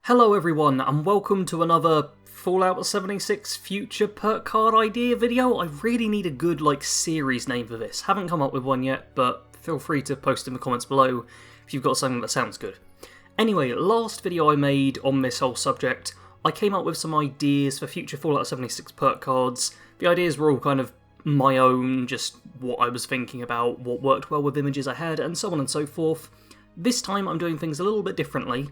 Hello everyone, and welcome to another Fallout 76 future perk card idea video. I really need a good, series name for this. Haven't come up with one yet, but feel free to post in the comments below if you've got something that sounds good. Anyway, last video I made on this whole subject, I came up with some ideas for future Fallout 76 perk cards. The ideas were all kind of my own, just what I was thinking about, what worked well with images I had, and so on and so forth. This time I'm doing things a little bit differently.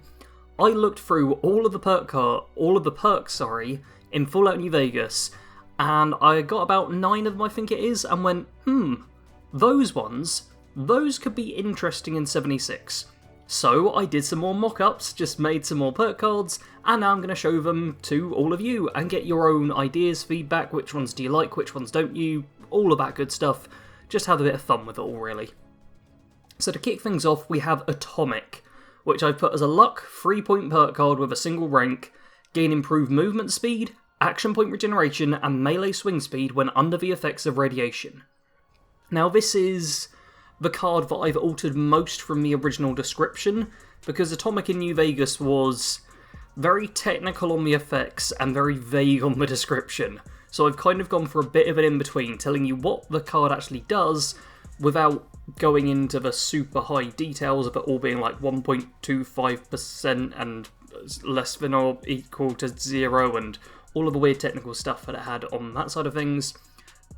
I looked through all of the perks in Fallout New Vegas, and I got about 9 of them, I think it is, and went, those could be interesting in 76. So I did some more mock-ups, just made some more perk cards, and now I'm going to show them to all of you, and get your own ideas, feedback, which ones do you like, which ones don't you, all of that good stuff. Just have a bit of fun with it all, really. So to kick things off, we have Atomic, which I've put as a luck 3-point perk card with a single rank, gain improved movement speed, action point regeneration, and melee swing speed when under the effects of radiation. Now this is the card that I've altered most from the original description, because Atomic in New Vegas was very technical on the effects and very vague on the description. So I've kind of gone for a bit of an in-between, telling you what the card actually does, without going into the super high details of it all being like 1.25% and less than or equal to 0 and all of the weird technical stuff that it had on that side of things.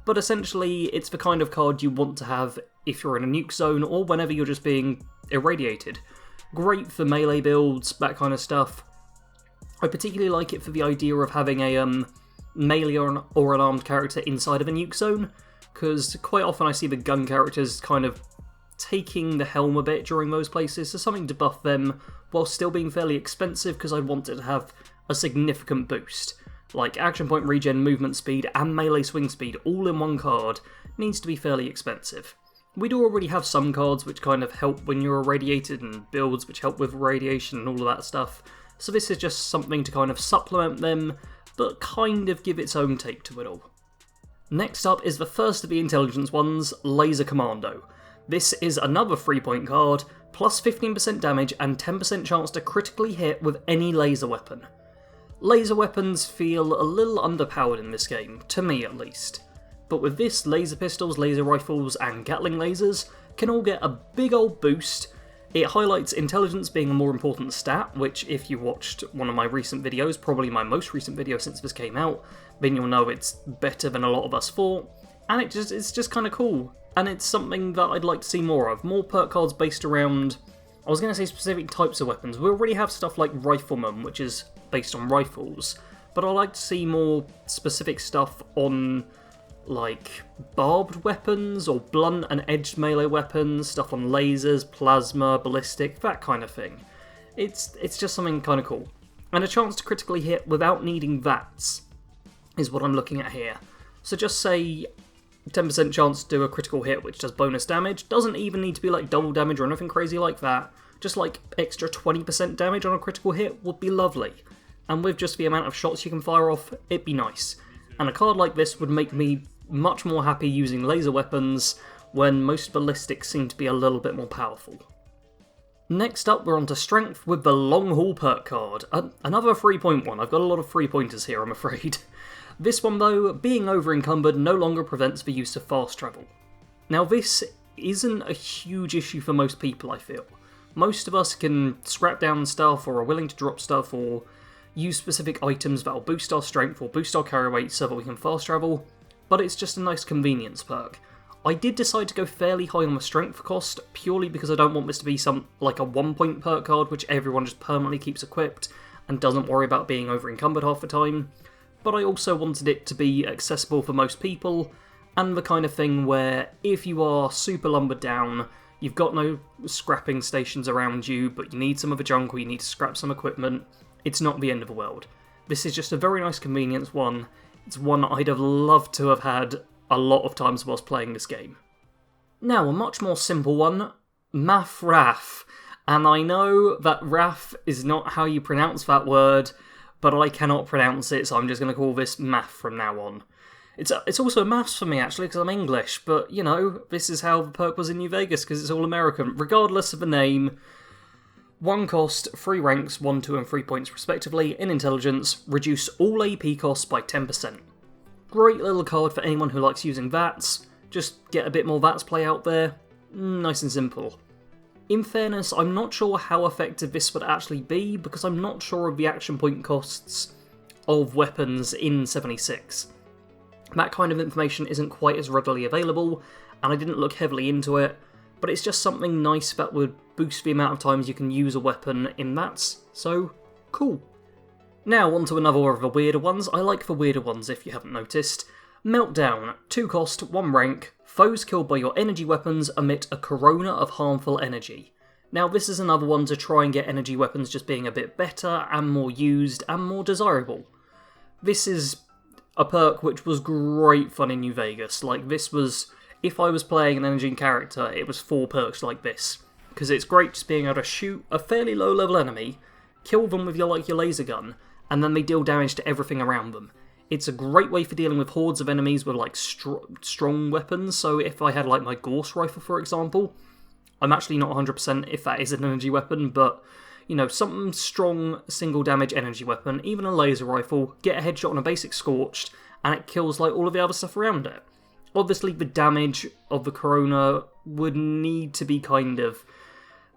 But essentially, it's the kind of card you want to have if you're in a nuke zone or whenever you're just being irradiated. Great for melee builds, that kind of stuff. I particularly like it for the idea of having a melee or an armed character inside of a nuke zone, because quite often I see the gun characters kind of taking the helm a bit during those places, so something to buff them while still being fairly expensive, because I want it to have a significant boost. Like action point regen, movement speed, and melee swing speed all in one card needs to be fairly expensive. We do already have some cards which kind of help when you're irradiated, and builds which help with radiation and all of that stuff, so this is just something to kind of supplement them, but kind of give its own take to it all. Next up is the first of the intelligence ones, Laser Commando. This is another 3-point card, plus 15% damage and 10% chance to critically hit with any laser weapon. Laser weapons feel a little underpowered in this game, to me at least. But with this, laser pistols, laser rifles, and Gatling lasers can all get a big old boost. It highlights intelligence being a more important stat, which if you watched one of my recent videos, probably my most recent video since this came out, then you'll know it's better than a lot of us thought, and it's just kind of cool, and it's something that I'd like to see more of. More perk cards based around, I was going to say specific types of weapons. We already have stuff like Rifleman, which is based on rifles, but I'd like to see more specific stuff on like barbed weapons or blunt and edged melee weapons, stuff on lasers, plasma, ballistic, that kind of thing. It's just something kind of cool. And a chance to critically hit without needing VATS is what I'm looking at here. So just say 10% chance to do a critical hit which does bonus damage, doesn't even need to be like double damage or anything crazy like that, just like extra 20% damage on a critical hit would be lovely. And with just the amount of shots you can fire off, it'd be nice. And a card like this would make me much more happy using laser weapons when most ballistics seem to be a little bit more powerful. Next up, we're on to Strength with the Long Haul perk card. Another 3-point one. I've got a lot of 3-pointers here, I'm afraid. This one though, being over-encumbered no longer prevents the use of fast travel. Now this isn't a huge issue for most people, I feel. Most of us can scrap down stuff or are willing to drop stuff or use specific items that will boost our strength or boost our carry weight so that we can fast travel, but it's just a nice convenience perk. I did decide to go fairly high on the strength cost, purely because I don't want this to be like a 1-point perk card which everyone just permanently keeps equipped and doesn't worry about being over-encumbered half the time, but I also wanted it to be accessible for most people, and the kind of thing where if you are super lumbered down, you've got no scrapping stations around you, but you need some of the junk or you need to scrap some equipment, it's not the end of the world. This is just a very nice convenience one. It's one I'd have loved to have had a lot of times whilst playing this game. Now, a much more simple one, Math Raf. And I know that Raf is not how you pronounce that word, but I cannot pronounce it, so I'm just going to call this Math from now on. It's also maths for me, actually, because I'm English, but, you know, this is how the perk was in New Vegas, because it's all American. Regardless of the name, 1 cost, 3 ranks, 1, 2 and 3 points respectively. In Intelligence, reduce all AP costs by 10%. Great little card for anyone who likes using VATs, just get a bit more VATs play out there, nice and simple. In fairness, I'm not sure how effective this would actually be, because I'm not sure of the action point costs of weapons in 76. That kind of information isn't quite as readily available, and I didn't look heavily into it, but it's just something nice that would boost the amount of times you can use a weapon in VATs, so cool. Now on to another of the weirder ones. I like the weirder ones if you haven't noticed. Meltdown, 2 cost, 1 rank, foes killed by your energy weapons emit a corona of harmful energy. Now this is another one to try and get energy weapons just being a bit better and more used and more desirable. This is a perk which was great fun in New Vegas. Like, this was, if I was playing an energy character, it was 4 perks like this. Because it's great just being able to shoot a fairly low level enemy, kill them with your laser gun, and then they deal damage to everything around them. It's a great way for dealing with hordes of enemies with like strong weapons, so if I had like my Gauss rifle for example, I'm actually not 100% if that is an energy weapon, but you know, some strong single damage energy weapon, even a laser rifle, get a headshot on a basic Scorched, and it kills like all of the other stuff around it. Obviously the damage of the Corona would need to be kind of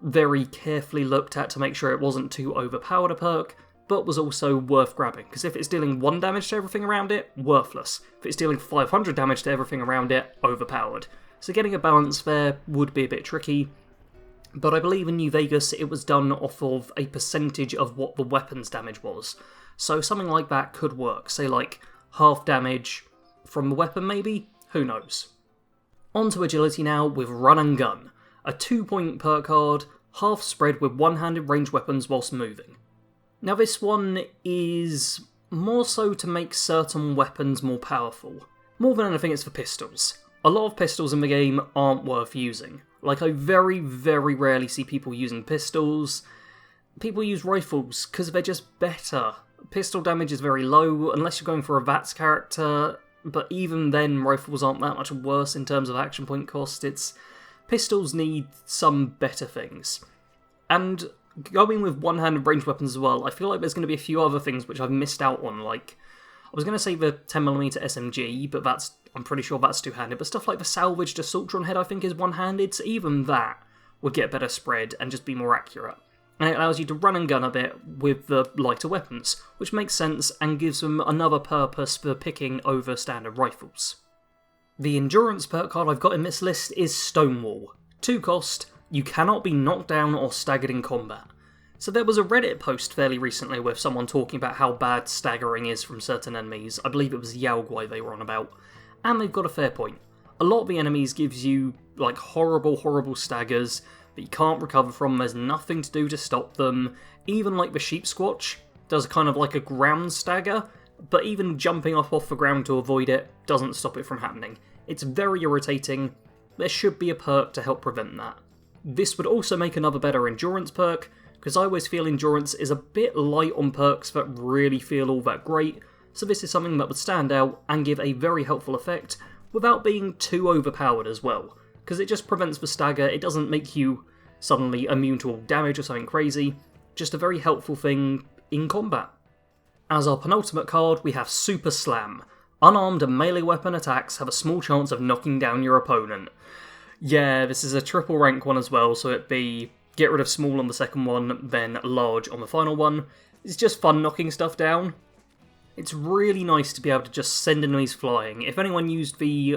very carefully looked at to make sure it wasn't too overpowered a perk, but was also worth grabbing, because if it's dealing 1 damage to everything around it, worthless. If it's dealing 500 damage to everything around it, overpowered. So getting a balance there would be a bit tricky, but I believe in New Vegas it was done off of a percentage of what the weapon's damage was. So something like that could work, say like half damage from the weapon maybe? Who knows. On to agility now with Run and Gun, a 2-point perk card, half spread with one-handed ranged weapons whilst moving. Now this one is more so to make certain weapons more powerful. More than anything it's for pistols. A lot of pistols in the game aren't worth using. Like, I very, very rarely see people using pistols. People use rifles because they're just better. Pistol damage is very low unless you're going for a VATS character, but even then rifles aren't that much worse in terms of action point cost. Pistols need some better things. And going with one-handed ranged weapons as well, I feel like there's going to be a few other things which I've missed out on, like, I was going to say the 10mm SMG, but I'm pretty sure that's two-handed, but stuff like the salvaged Assaultron head I think is one-handed, so even that would get better spread and just be more accurate. And it allows you to run and gun a bit with the lighter weapons, which makes sense and gives them another purpose for picking over standard rifles. The endurance perk card I've got in this list is Stonewall. 2 cost, you cannot be knocked down or staggered in combat. So there was a Reddit post fairly recently with someone talking about how bad staggering is from certain enemies. I believe it was Yaoguai they were on about. And they've got a fair point. A lot of the enemies gives you like horrible, horrible staggers that you can't recover from, there's nothing to do to stop them. Even like the Sheep Squatch does kind of like a ground stagger, but even jumping off the ground to avoid it doesn't stop it from happening. It's very irritating. There should be a perk to help prevent that. This would also make another better endurance perk, because I always feel endurance is a bit light on perks that really feel all that great, so this is something that would stand out and give a very helpful effect without being too overpowered as well, because it just prevents the stagger, it doesn't make you suddenly immune to all damage or something crazy, just a very helpful thing in combat. As our penultimate card, we have Super Slam. Unarmed and melee weapon attacks have a small chance of knocking down your opponent. Yeah, this is a triple rank one as well, so it'd be get rid of small on the second one, then large on the final one. It's just fun knocking stuff down. It's really nice to be able to just send enemies flying. If anyone used the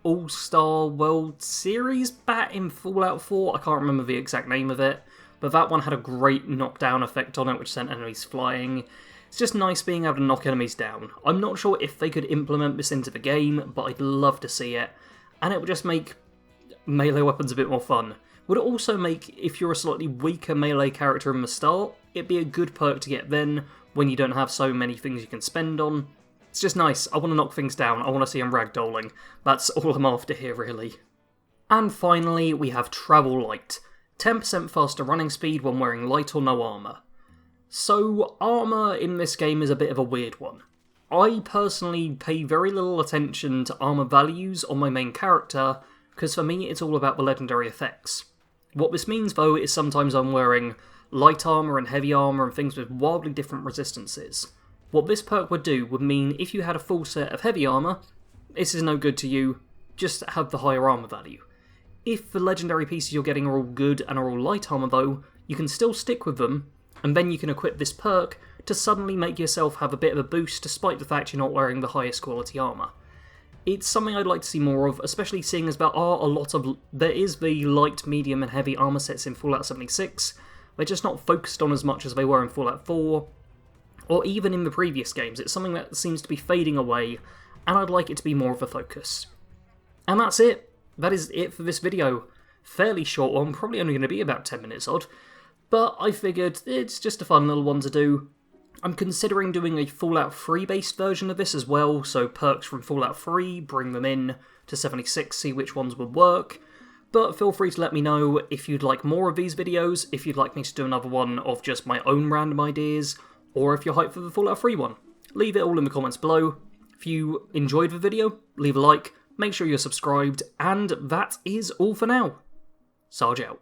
All-Star World Series bat in Fallout 4, I can't remember the exact name of it, but that one had a great knockdown effect on it which sent enemies flying. It's just nice being able to knock enemies down. I'm not sure if they could implement this into the game, but I'd love to see it, and it would just make melee weapons a bit more fun. Would it also make, if you're a slightly weaker melee character in the start, it'd be a good perk to get then, when you don't have so many things you can spend on. It's just nice, I want to knock things down, I want to see them ragdolling. That's all I'm after here, really. And finally, we have Travel Light. 10% faster running speed when wearing light or no armour. So, armour in this game is a bit of a weird one. I personally pay very little attention to armour values on my main character, because for me it's all about the legendary effects. What this means though is sometimes I'm wearing light armour and heavy armour and things with wildly different resistances. What this perk would do would mean if you had a full set of heavy armour, this is no good to you, just have the higher armour value. If the legendary pieces you're getting are all good and are all light armour though, you can still stick with them, and then you can equip this perk to suddenly make yourself have a bit of a boost despite the fact you're not wearing the highest quality armour. It's something I'd like to see more of, especially seeing as there is the light, medium and heavy armour sets in Fallout 76, they're just not focused on as much as they were in Fallout 4, or even in the previous games. It's something that seems to be fading away, and I'd like it to be more of a focus. And that's it. That is it for this video. Fairly short one, probably only going to be about 10 minutes odd, but I figured it's just a fun little one to do. I'm considering doing a Fallout 3 based version of this as well, so perks from Fallout 3, bring them in to 76, see which ones would work. But feel free to let me know if you'd like more of these videos, if you'd like me to do another one of just my own random ideas, or if you're hyped for the Fallout 3 one. Leave it all in the comments below. If you enjoyed the video, leave a like, make sure you're subscribed, and that is all for now. Sarge out.